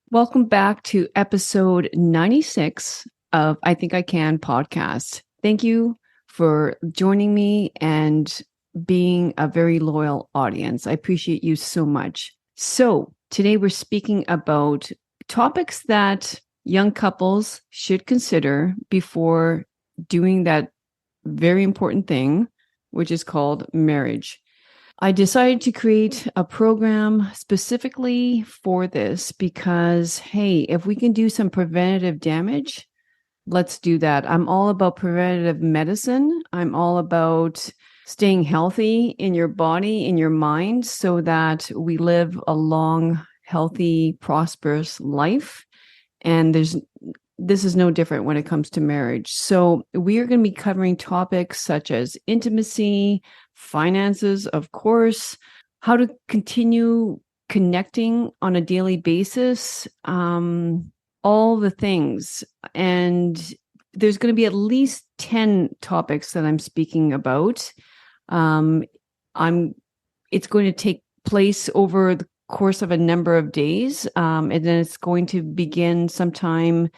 Welcome back to episode 96 of I Think I Can podcast. Thank you for joining me and being a very loyal audience. I appreciate you so much. So, today we're speaking about topics that young couples should consider before doing that very important thing, which is called marriage. I decided to create a program specifically for this because, hey, if we can do some preventative damage, let's do that. I'm all about preventative medicine. I'm all about staying healthy in your body, in your mind, so that we live a long, healthy, prosperous life. And this is no different when it comes to marriage. So we are going to be covering topics such as intimacy, finances, of course, how to continue connecting on a daily basis, all the things. And there's going to be at least 10 topics that I'm speaking about. It's going to take place over the course of a number of days, and then it's going to begin sometime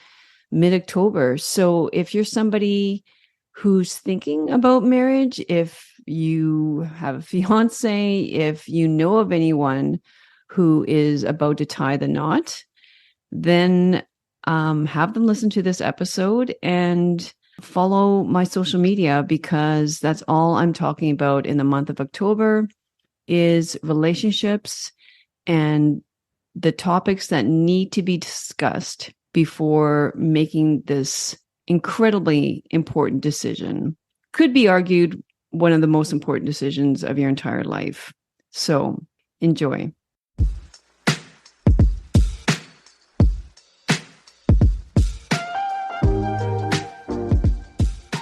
mid-October. So if you're somebody who's thinking about marriage, if you have a fiance, if you know of anyone who is about to tie the knot, then have them listen to this episode and follow my social media, because that's all I'm talking about in the month of October is relationships and the topics that need to be discussed before making this incredibly important decision. Could be argued one of the most important decisions of your entire life. So enjoy.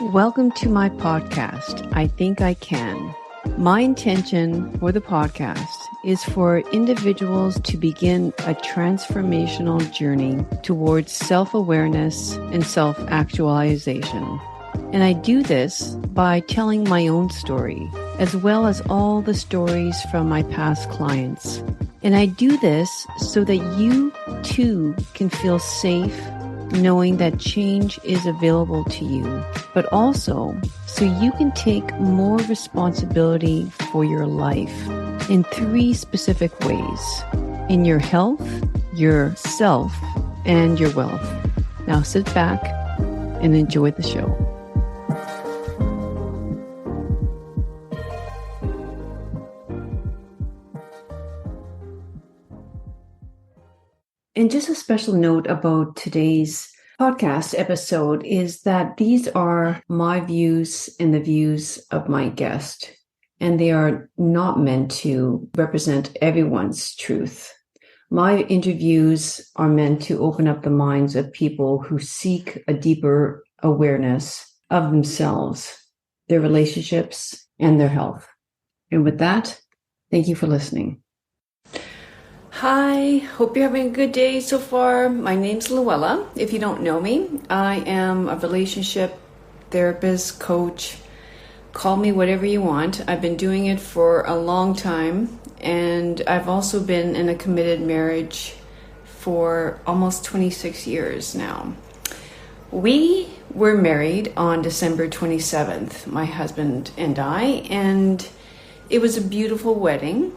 Welcome to my podcast, I Think I Can. My intention for the podcast is for individuals to begin a transformational journey towards self-awareness and self-actualization. And I do this by telling my own story, as well as all the stories from my past clients. And I do this so that you too can feel safe knowing that change is available to you, but also so you can take more responsibility for your life in 3 specific ways: in your health, your self, and your wealth. Now sit back and enjoy the show. And just a special note about today's podcast episode is that these are my views and the views of my guest, and they are not meant to represent everyone's truth. My interviews are meant to open up the minds of people who seek a deeper awareness of themselves, their relationships, and their health. And with that, thank you for listening. Hi, hope you're having a good day so far. My name's Luella. If you don't know me, I am a relationship therapist, coach. Call me whatever you want. I've been doing it for a long time, and I've also been in a committed marriage for almost 26 years now. We were married on December 27th, my husband and I, and it was a beautiful wedding.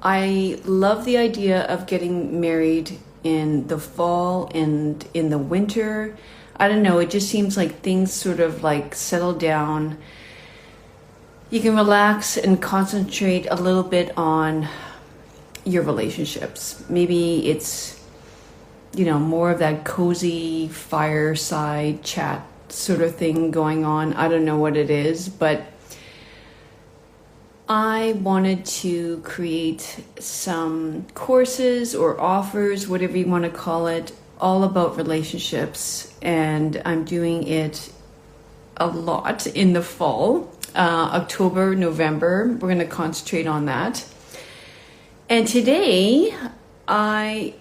I love the idea of getting married in the fall and in the winter. I don't know, it just seems like things sort of like settle down. You can relax and concentrate a little bit on your relationships. Maybe it's, more of that cozy fireside chat sort of thing going on. I don't know what it is, but I wanted to create some courses or offers, whatever you want to call it, all about relationships. And I'm doing it a lot in the fall, October, November. We're going to concentrate on that. And today I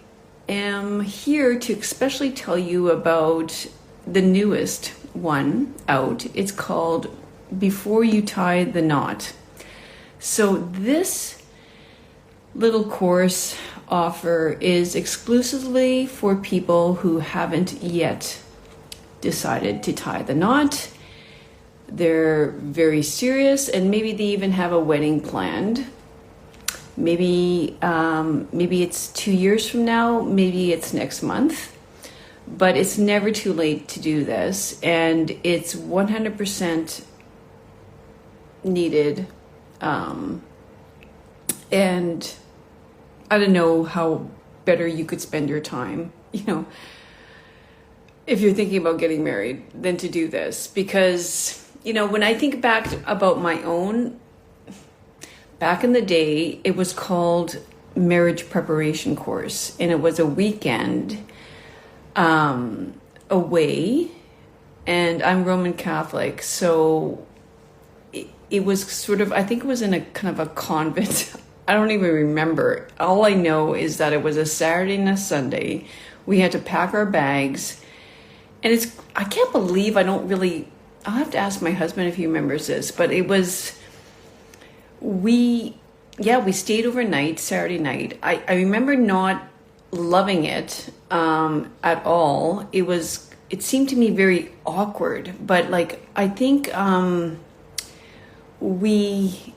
am here to especially tell you about the newest one out. It's called Before You Tie the Knot. So this little course offer is exclusively for people who haven't yet decided to tie the knot. They're very serious, and maybe they even have a wedding planned. Maybe it's 2 years from now, maybe it's next month, but it's never too late to do this, and it's 100% needed. And I don't know how better you could spend your time, if you're thinking about getting married, than to do this. Because, when I think back about my own, back in the day, it was called marriage preparation course, and it was a weekend away, and I'm Roman Catholic, so it was sort of, I think it was in a kind of a convent. I don't even remember. All I know is that it was a Saturday and a Sunday. We had to pack our bags, and I can't believe I'll have to ask my husband if he remembers this, but it was, we stayed overnight, Saturday night. I remember not loving it at all. It seemed to me very awkward, but I think we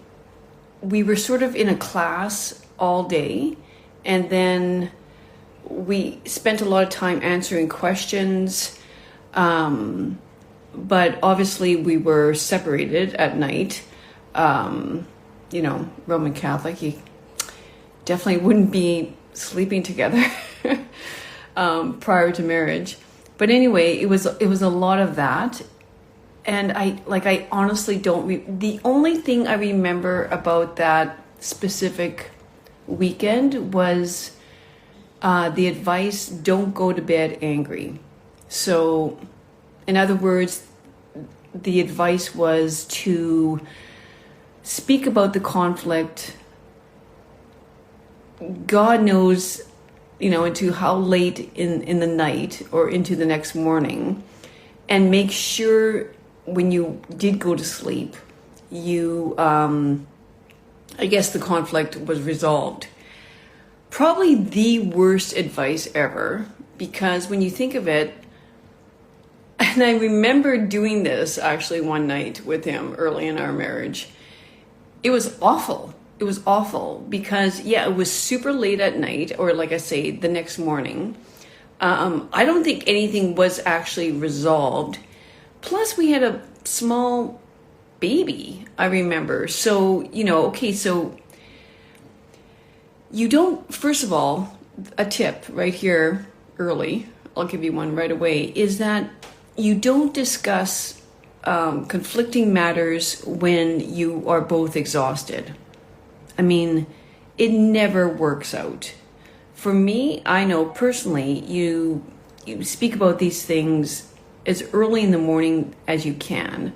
were sort of in a class all day, and then we spent a lot of time answering questions, but obviously we were separated at night. Roman Catholic, you definitely wouldn't be sleeping together prior to marriage. But anyway, it was a lot of that. And I honestly don't, the only thing I remember about that specific weekend was the advice, don't go to bed angry. So, in other words, the advice was to speak about the conflict, God knows, into how late in the night or into the next morning, and make sure when you did go to sleep, I guess the conflict was resolved. Probably the worst advice ever, because when you think of it, and I remember doing this actually one night with him early in our marriage, it was awful. It was awful because, it was super late at night, or like I say, the next morning. I don't think anything was actually resolved. Plus, we had a small baby, I remember. So, so you don't, first of all, a tip right here early, I'll give you one right away, is that you don't discuss conflicting matters when you are both exhausted. I mean, it never works out. For me, I know personally, you speak about these things as early in the morning as you can.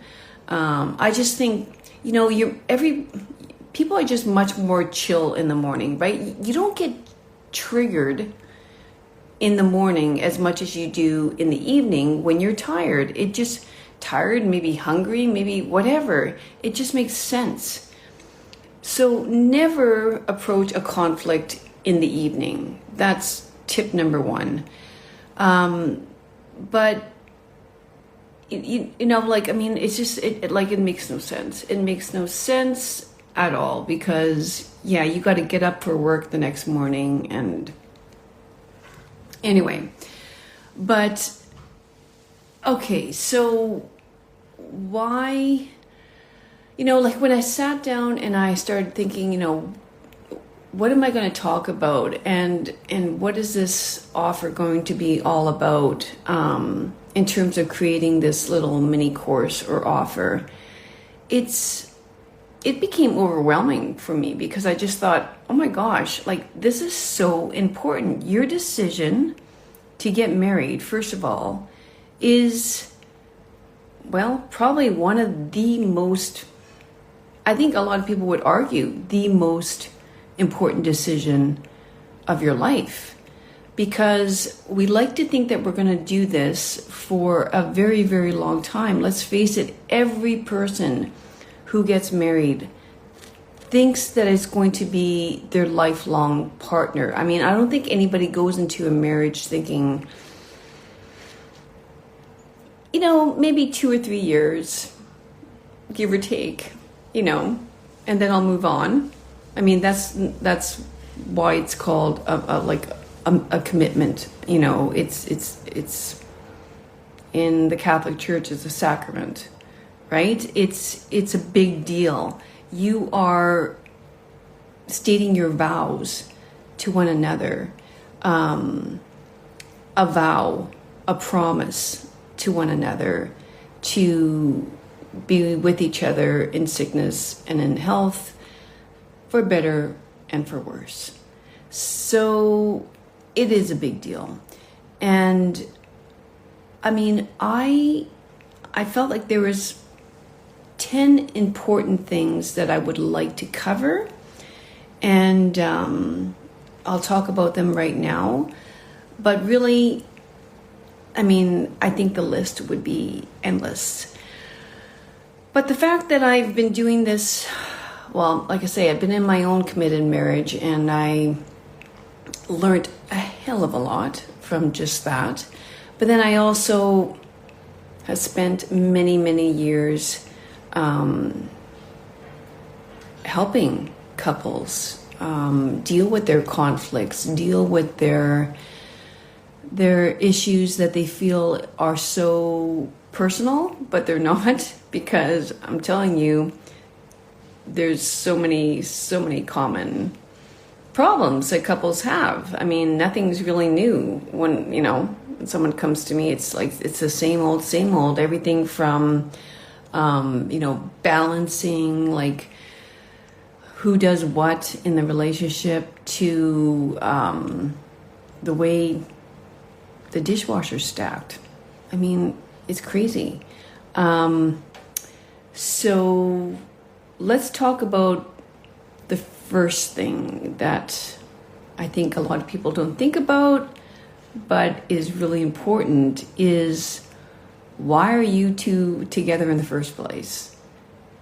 I just think, people are just much more chill in the morning, right? You don't get triggered in the morning as much as you do in the evening when you're tired. It just tired, maybe hungry, maybe whatever. It just makes sense. So never approach a conflict in the evening. That's tip number one. But it's just, it makes no sense. It makes no sense at all because, you got to get up for work the next morning. And anyway, but okay, so why, when I sat down and I started thinking, what am I going to talk about? And what is this offer going to be all about in terms of creating this little mini course or offer? It became overwhelming for me because I just thought, oh my gosh, this is so important. Your decision to get married, first of all, is, probably one of the most, I think a lot of people would argue, the most important decision of your life, because we like to think that we're going to do this for a very, very long time. Let's face it, every person who gets married thinks that it's going to be their lifelong partner. I mean, I don't think anybody goes into a marriage thinking, maybe 2 or 3 years, give or take, and then I'll move on. I mean, that's why it's called a commitment. It's in the Catholic Church, it's a sacrament, right? It's a big deal. You are stating your vows to one another, a vow, a promise to one another to be with each other in sickness and in health, for better and for worse. So it is a big deal. And I mean, I felt like there was 10 important things that I would like to cover, and I'll talk about them right now. But really, I mean, I think the list would be endless. But the fact that I've been doing this, well, like I say, I've been in my own committed marriage, and I learned a hell of a lot from just that. But then I also have spent many, many years helping couples deal with their conflicts, deal with their issues that they feel are so personal, but they're not, because I'm telling you, there's so many common problems that couples have. I mean, nothing's really new. When someone comes to me, it's like it's the same old. Everything from balancing like who does what in the relationship to the way the dishwasher's stacked. I mean, it's crazy. So let's talk about the first thing that I think a lot of people don't think about, but is really important, is why are you two together in the first place?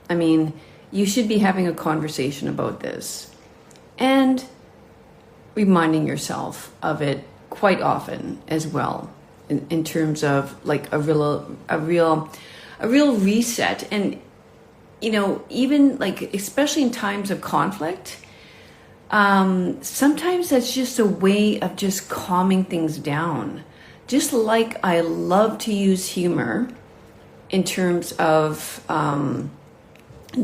I mean, you should be having a conversation about this and reminding yourself of it quite often as well, in terms of like a real reset. And even like, especially in times of conflict, sometimes that's just a way of just calming things down. Just like I love to use humor in terms of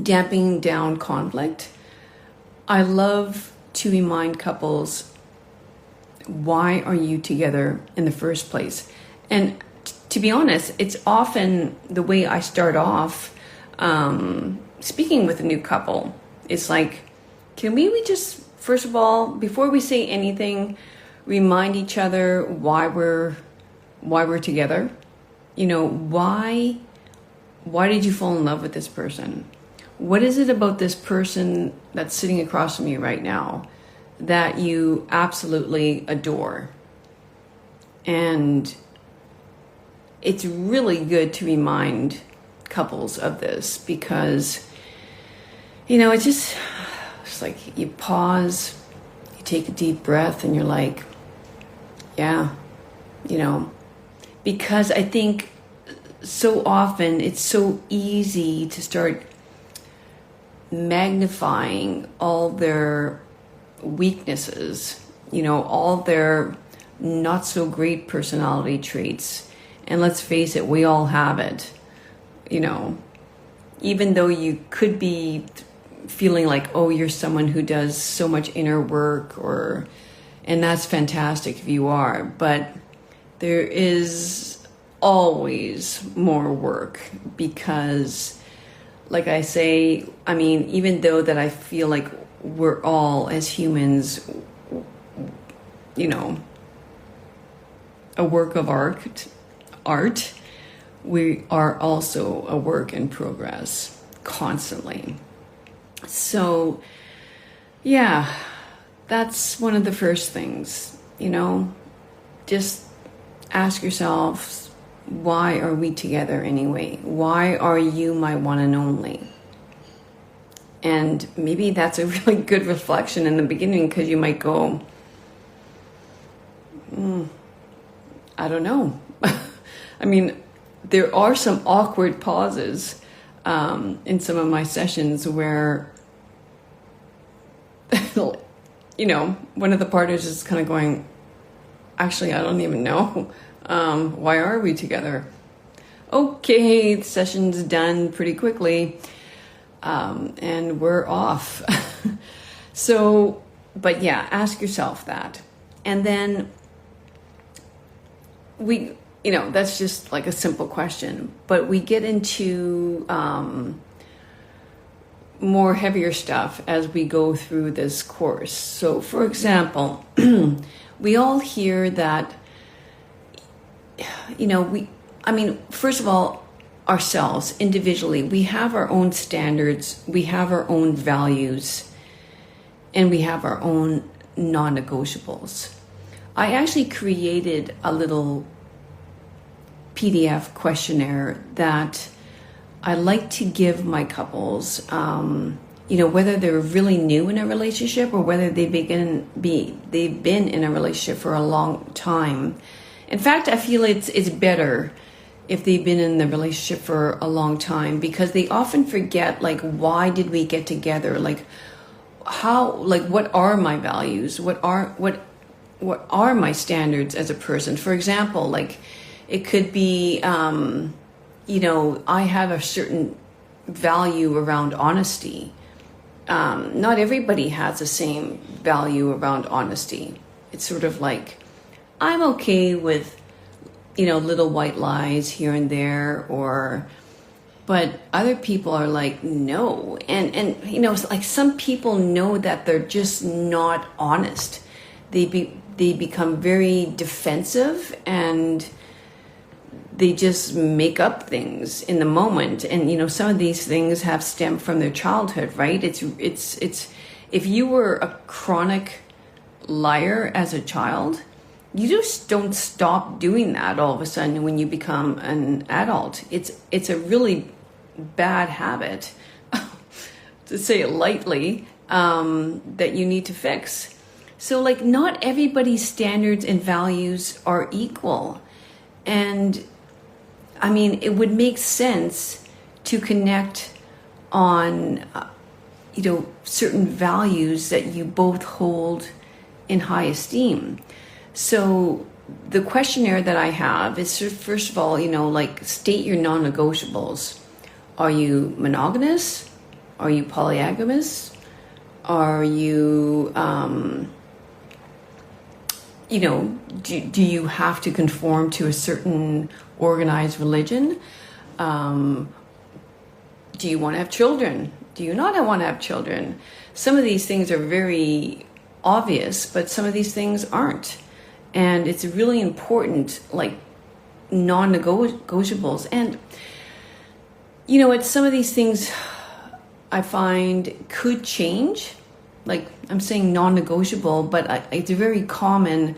damping down conflict, I love to remind couples, why are you together in the first place? And to be honest, it's often the way I start off speaking with a new couple. It's like, can we just, first of all, before we say anything, remind each other why we're together? Why did you fall in love with this person? What is it about this person that's sitting across from you right now that you absolutely adore? And it's really good to remind couples of this, because it's like you pause, you take a deep breath, and you're like, yeah, because I think so often it's so easy to start magnifying all their weaknesses, all their not so great personality traits. And let's face it, we all have it. Even though you could be feeling like, oh, you're someone who does so much inner work, and that's fantastic if you are, but there is always more work, because like I say, I mean, even though that I feel like we're all as humans, a work of art, we are also a work in progress constantly. So, yeah, that's one of the first things, just ask yourselves, why are we together anyway? Why are you my one and only? And maybe that's a really good reflection in the beginning, because you might go, I don't know. I mean, there are some awkward pauses in some of my sessions where, one of the partners is kind of going, actually, I don't even know. Why are we together? Okay, the session's done pretty quickly. And we're off. So, but yeah, ask yourself that. And then that's just like a simple question, but we get into more heavier stuff as we go through this course. So for example, we all hear that, first of all, ourselves individually, we have our own standards, we have our own values, and we have our own non-negotiables. I actually created a little PDF questionnaire that I like to give my couples, whether they're really new in a relationship or whether they've been in a relationship for a long time. In fact, I feel it's better if they've been in the relationship for a long time, because they often forget, like, why did we get together? Like, what are my values? What are my standards as a person? For example, like, it could be, I have a certain value around honesty. Not everybody has the same value around honesty. It's sort of like, I'm okay with, little white lies here and there, but other people are like, no. And like, some people know that they're just not honest. They become very defensive, and they just make up things in the moment. And, some of these things have stemmed from their childhood, right? It's if you were a chronic liar as a child, you just don't stop doing that all of a sudden when you become an adult. It's a really bad habit, to say it lightly, that you need to fix. So, like, not everybody's standards and values are equal. And I mean, it would make sense to connect on, certain values that you both hold in high esteem. So the questionnaire that I have is, first of all, state your non-negotiables. Are you monogamous? Are you polygamous? Are you, do you have to conform to a certain organized religion? Do you want to have children? Do you not want to have children? Some of these things are very obvious, but some of these things aren't. And it's really important, like, non-negotiables. And, it's some of these things I find could change. Like, I'm saying non-negotiable, but it's very common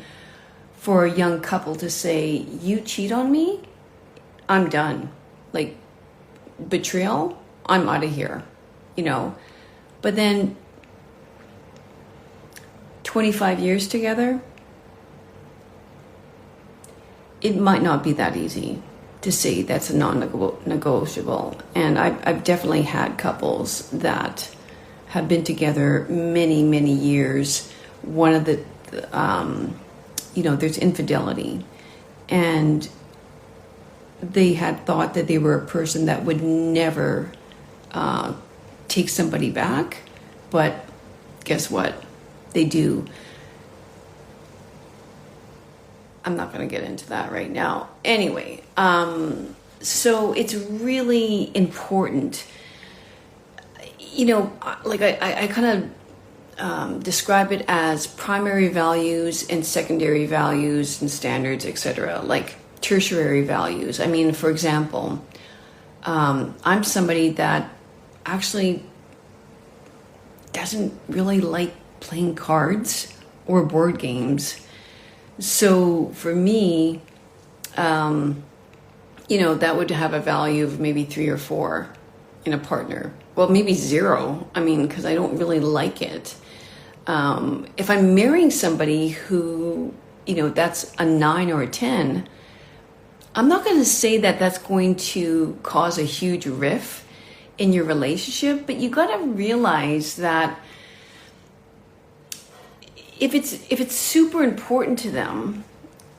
for a young couple to say, you cheat on me, I'm done. Like, betrayal, I'm out of here, But then 25 years together, it might not be that easy to say that's a non-negotiable. And I've definitely had couples that have been together many, many years. One of the, there's infidelity. And they had thought that they were a person that would never take somebody back. But guess what? They do. I'm not going to get into that right now. Anyway, so it's really important. I kind of describe it as primary values and secondary values and standards, etc. Like tertiary values. I mean, for example, I'm somebody that actually doesn't really like playing cards or board games. So for me, that would have a value of maybe 3 or 4 in a partner, well, maybe 0. I mean, because I don't really like it. If I'm marrying somebody who, that's a 9 or a 10, I'm not going to say that that's going to cause a huge rift in your relationship, but you got to realize that if it's super important to them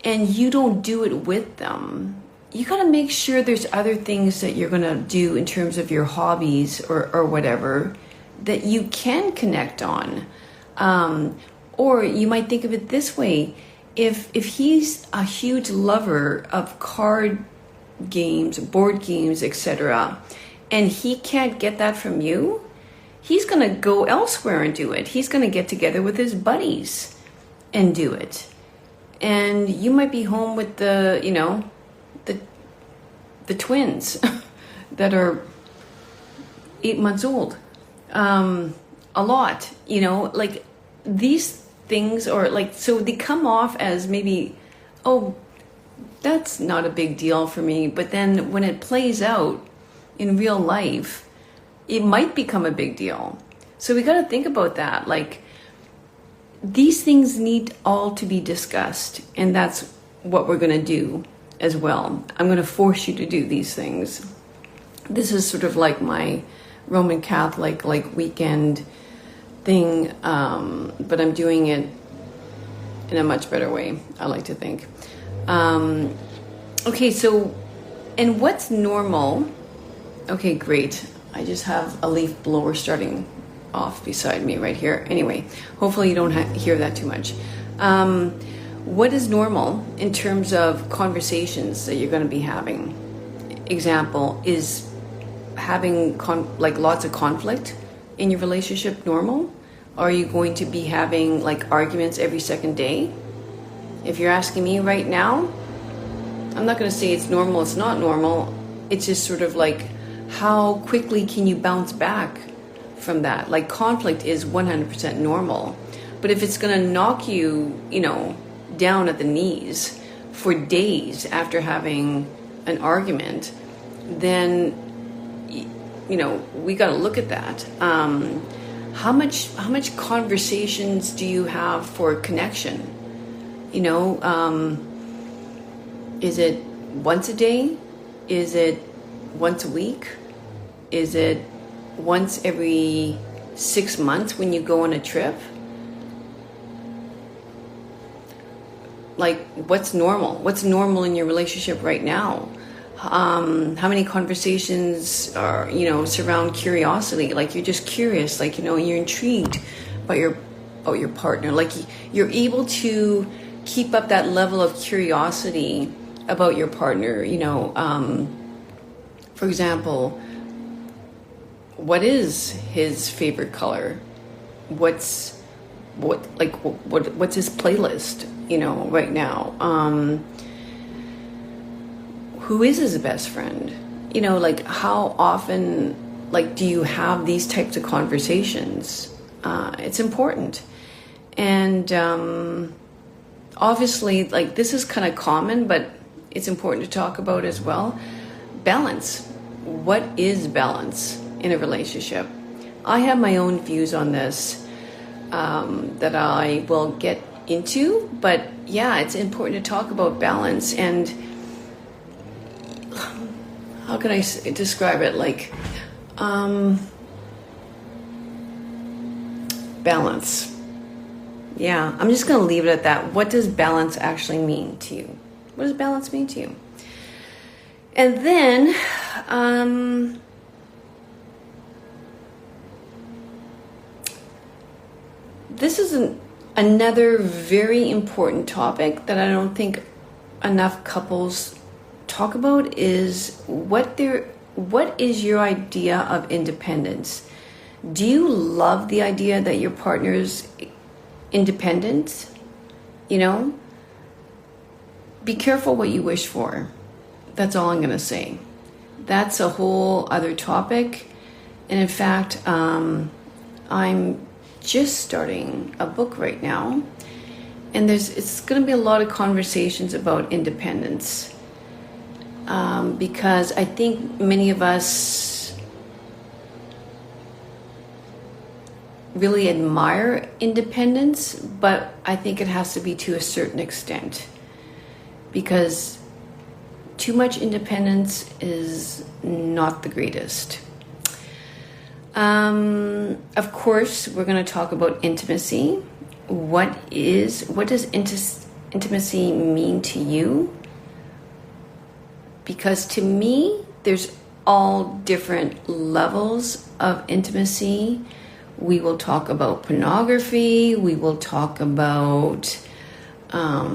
and you don't do it with them, you got to make sure there's other things that you're going to do in terms of your hobbies or whatever that you can connect on. Or you might think of it this way. If he's a huge lover of card games, board games, etc., and he can't get that from you, he's going to go elsewhere and do it. He's going to get together with his buddies and do it. And you might be home with the twins that are 8 months old. A lot, like these things, or like, so they come off as maybe, oh, that's not a big deal for me. But then when it plays out in real life, it might become a big deal. So we got to think about that. Like, these things need all to be discussed. And that's what we're going to do as well. I'm going to force you to do these things. This is sort of like my Roman Catholic, like, weekend thing. But I'm doing it in a much better way, I like to think. Okay, so, and what's normal? Okay, great. I just have a leaf blower starting off beside me right here. Anyway, hopefully you don't hear that too much. What is normal in terms of conversations that you're going to be having? Example, is having lots of conflict in your relationship normal? Are you going to be having like arguments every second day? If you're asking me right now, I'm not going to say it's normal, it's not normal. It's just sort of like, how quickly can you bounce back from that? Like, conflict is 100% normal. But if it's going to knock you, down at the knees for days after having an argument, then, we got to look at that. How much conversations do you have for connection? Is it once a day? Is it once a week? Is it once every 6 months when you go on a trip? Like, what's normal? What's normal in your relationship right now? How many conversations are, surround curiosity? Like, you're just curious, like, you're intrigued by your partner. Like, you're able to keep up that level of curiosity about your partner. For example, what is his favorite color? What's his playlist, right now? Who is his best friend? Like, how often, like, do you have these types of conversations? It's important. And obviously, like, this is kind of common, but it's important to talk about as well. Balance. What is balance in a relationship? I have my own views on this that I will get into, but yeah, it's important to talk about balance. And how can I describe it? Like, balance. Yeah, I'm just going to leave it at that. What does balance actually mean to you? What does balance mean to you? And then, this is another very important topic that I don't think enough couples talk about, is what is your idea of independence? Do you love the idea that your partner's independent? Be careful what you wish for. That's all I'm going to say. That's a whole other topic. And in fact, I'm just starting a book right now, and it's going to be a lot of conversations about independence, because I think many of us really admire independence, but I think it has to be to a certain extent, because too much independence is not the greatest. Of course, we're going to talk about intimacy. What does intimacy mean to you? Because to me, there's all different levels of intimacy. We will talk about pornography. We will talk about, how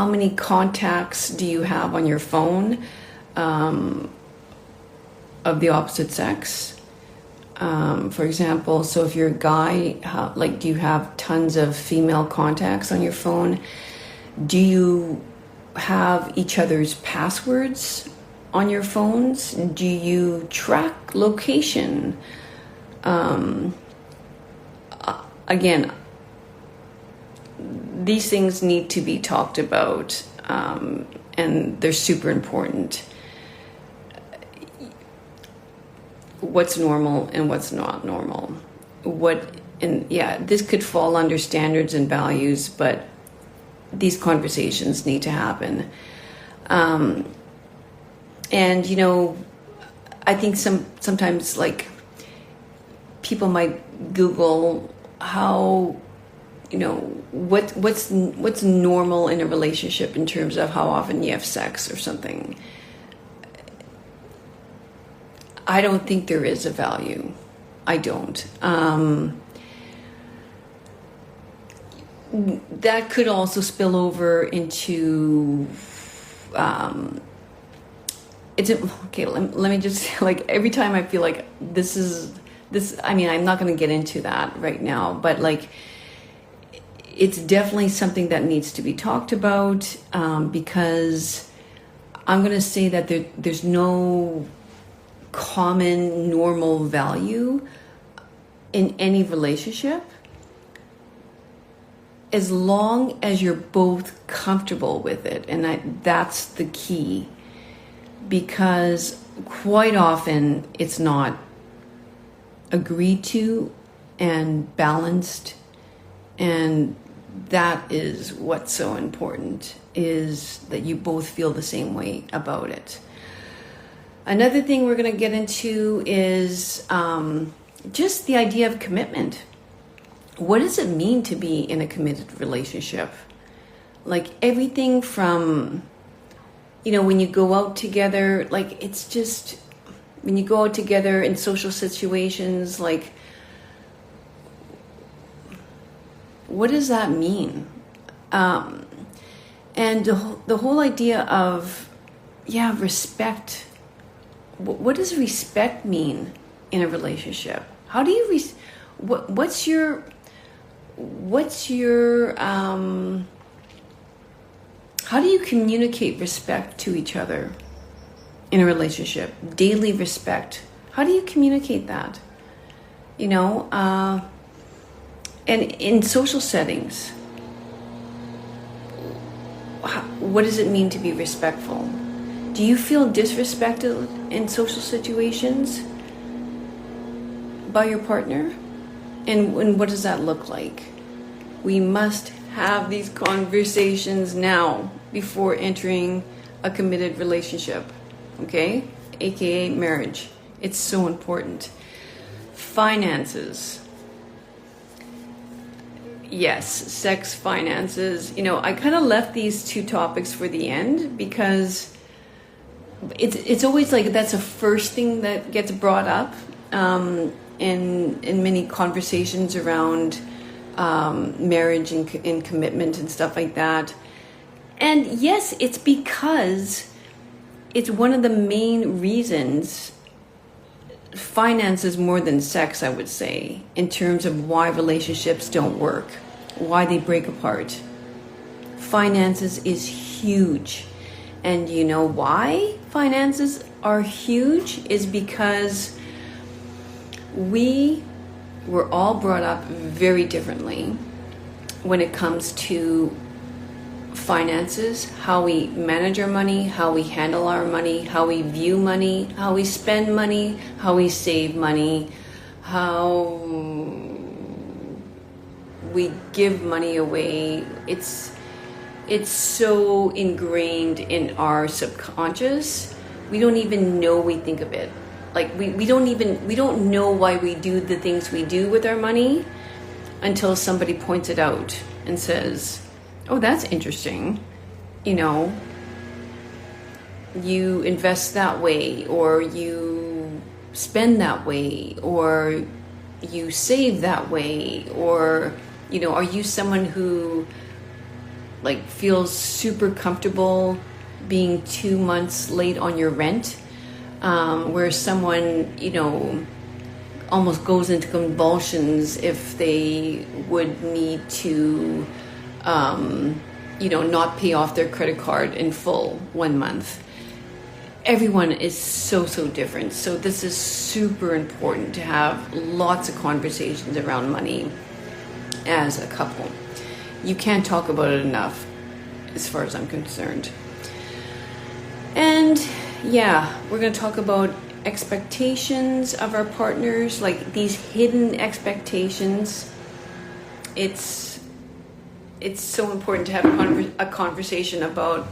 many contacts do you have on your phone of the opposite sex? For example, so if you're a guy, do you have tons of female contacts on your phone? Do you have each other's passwords on your phones? Do you track location? Again, these things need to be talked about, and they're super important. What's normal and what's not normal. This could fall under standards and values, but these conversations need to happen. I think sometimes people might Google how, what's normal in a relationship in terms of how often you have sex or something. I don't think there is a value. I don't. That could also spill over into let me just every time I feel like this, I'm not going to get into that right now, but it's definitely something that needs to be talked about, because I'm going to say that there's no common normal value in any relationship, as long as you're both comfortable with it. And that's the key, because quite often it's not agreed to and balanced, and that is what's so important, is that you both feel the same way about it. Another thing we're going to get into is just the idea of commitment. What does it mean to be in a committed relationship? Everything from, when you go out together, it's just, when you go out together in social situations, what does that mean? And the whole idea of, respect. What does respect mean in a relationship? How do you what's your how do you communicate respect to each other in a relationship? Daily respect. How do you communicate that? And in social settings, what does it mean to be respectful? Do you feel disrespected in social situations by your partner? And what does that look like? We must have these conversations now before entering a committed relationship, okay? AKA marriage. It's so important. Finances. Yes, sex, finances. I kind of left these two topics for the end, because it's always that's a first thing that gets brought up in many conversations around marriage and commitment and stuff like that. And yes, it's because it's one of the main reasons, finances more than sex, I would say, in terms of why relationships don't work, why they break apart. Finances is huge. And you know why finances are huge is because we were all brought up very differently when it comes to finances, how we manage our money, how we handle our money, how we view money, how we spend money, how we save money, how we give money away. It's so ingrained in our subconscious. We don't even know we think of it. Like we don't know why we do the things we do with our money until somebody points it out and says, "Oh, that's interesting. You know, you invest that way, or you spend that way, or you save that way, or, you know, are you someone who like feels super comfortable being 2 months late on your rent, where someone, you know, almost goes into convulsions if they would need to, you know, not pay off their credit card in full 1 month. Everyone is so different. So this is super important to have lots of conversations around money as a couple. You can't talk about it enough, as far as I'm concerned. And yeah, we're going to talk about expectations of our partners, like these hidden expectations. It's so important to have a conversation about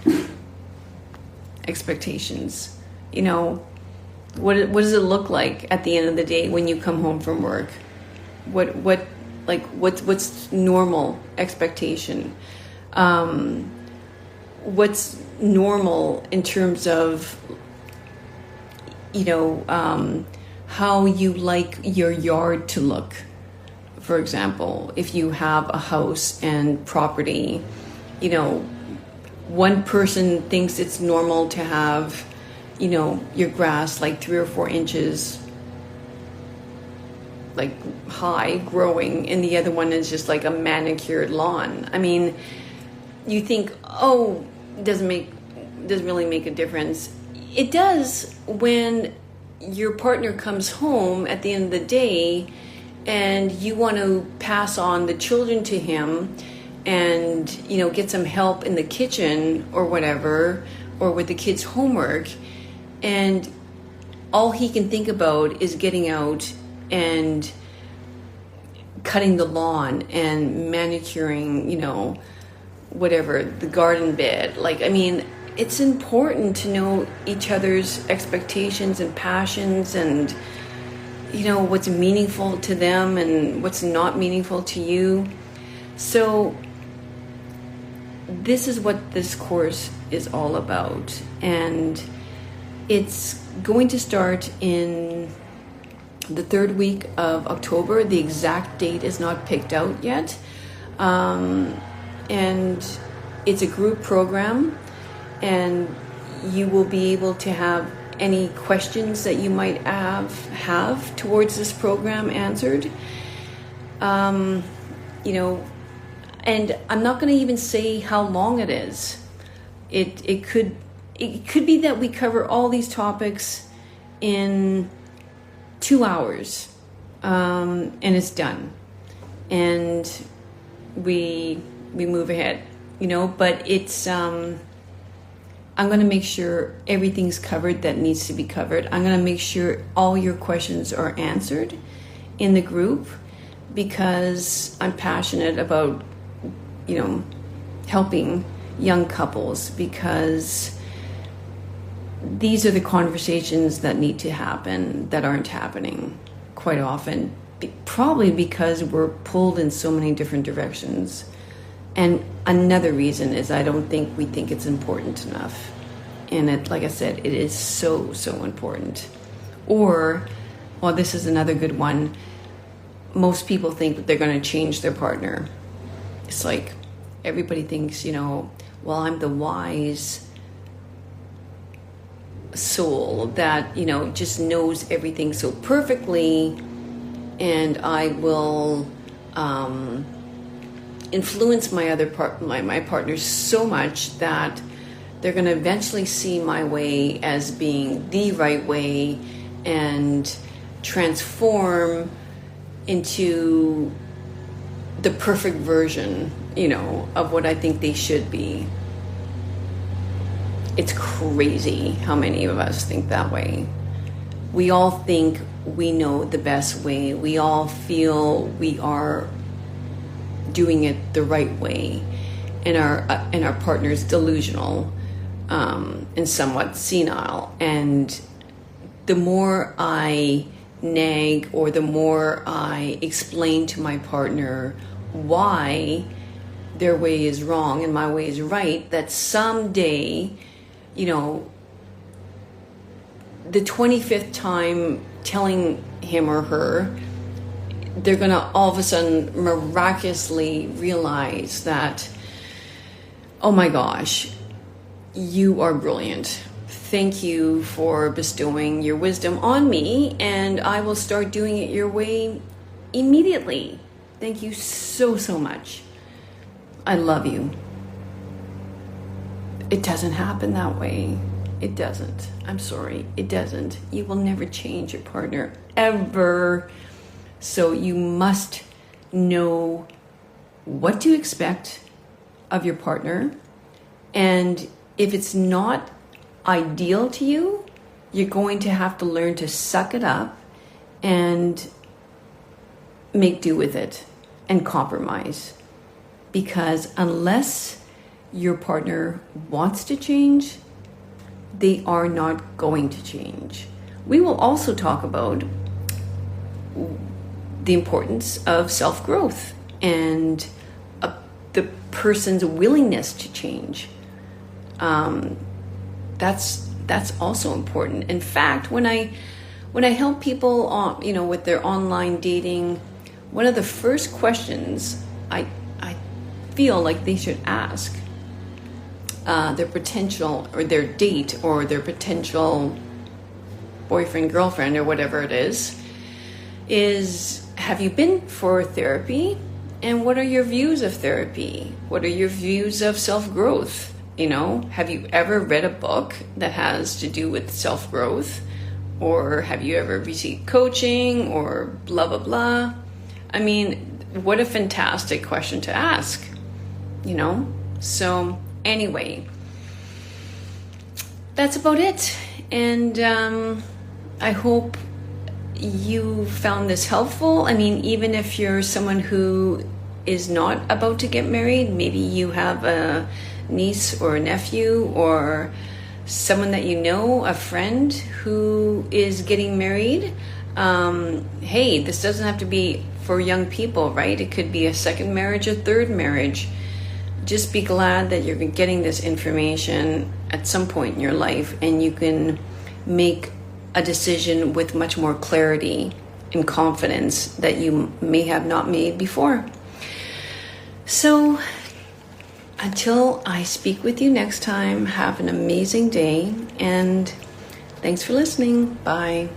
expectations. You know, what does it look like at the end of the day when you come home from work? What's normal expectation? What's normal in terms of, you know, how you like your yard to look? For example, if you have a house and property, you know, one person thinks it's normal to have, you know, your grass like 3 or 4 inches like high growing, and the other one is just like a manicured lawn. I mean, you think, oh, it doesn't really make a difference. It does when your partner comes home at the end of the day and you want to pass on the children to him and, you know, get some help in the kitchen or whatever, or with the kids' homework, and all he can think about is getting out and cutting the lawn and manicuring, you know, whatever, the garden bed. Like, I mean, it's important to know each other's expectations and passions, and, you know, what's meaningful to them and what's not meaningful to you. So this is what this course is all about, and it's going to start in the 3rd week of October. The exact date is not picked out yet, and it's a group program, and you will be able to have any questions that you might have towards this program answered. You know, and I'm not going to even say how long it is. It could be that we cover all these topics in 2 hours, and it's done, and we move ahead, you know. But it's I'm going to make sure everything's covered that needs to be covered. I'm going to make sure all your questions are answered in the group, because I'm passionate about, you know, helping young couples, because these are the conversations that need to happen that aren't happening quite often, probably because we're pulled in so many different directions. And another reason is I don't think we think it's important enough. And it, like I said, it is so important. Or, well, this is another good one. Most people think that they're going to change their partner. It's like everybody thinks, you know, well, I'm the wise soul that, you know, just knows everything so perfectly, and I will influence my partners so much that they're going to eventually see my way as being the right way and transform into the perfect version, you know, of what I think they should be. It's crazy how many of us think that way. We all think we know the best way. We all feel we are doing it the right way, and our partner's delusional and somewhat senile. And the more I nag, or the more I explain to my partner why their way is wrong and my way is right, that someday, you know, the 25th time telling him or her, they're going to all of a sudden miraculously realize that, oh my gosh, you are brilliant. Thank you for bestowing your wisdom on me, and I will start doing it your way immediately. Thank you so, so much. I love you. It doesn't happen that way. It doesn't. I'm sorry. It doesn't. You will never change your partner, ever. So you must know what to expect of your partner. And if it's not ideal to you, you're going to have to learn to suck it up and make do with it and compromise. Because unless your partner wants to change, they are not going to change. We will also talk about the importance of self-growth and the person's willingness to change. That's also important. In fact, when I help people on, with their online dating, one of the first questions I feel like they should ask their potential, or their date, or their potential boyfriend, girlfriend, or whatever it is, have you been for therapy? And what are your views of therapy? What are your views of self-growth? Have you ever read a book that has to do with self-growth? Or have you ever received coaching, or blah, blah, blah? I mean, what a fantastic question to ask, So anyway, that's about it. And I hope you found this helpful. I mean, even if you're someone who is not about to get married, maybe you have a niece or a nephew, or someone that you know, a friend who is getting married. Hey, this doesn't have to be for young people, right? It could be a second marriage, a third marriage. Just be glad that you're getting this information at some point in your life, and you can make a decision with much more clarity and confidence that you may have not made before. So until I speak with you next time, have an amazing day, and thanks for listening. Bye.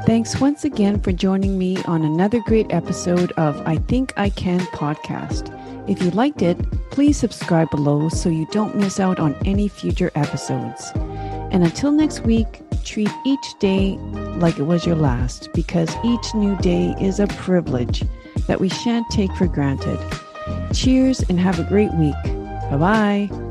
Thanks once again for joining me on another great episode of I Think I Can podcast. If you liked it, please subscribe below so you don't miss out on any future episodes. And until next week, treat each day like it was your last, because each new day is a privilege that we shan't take for granted. Cheers and have a great week. Bye-bye.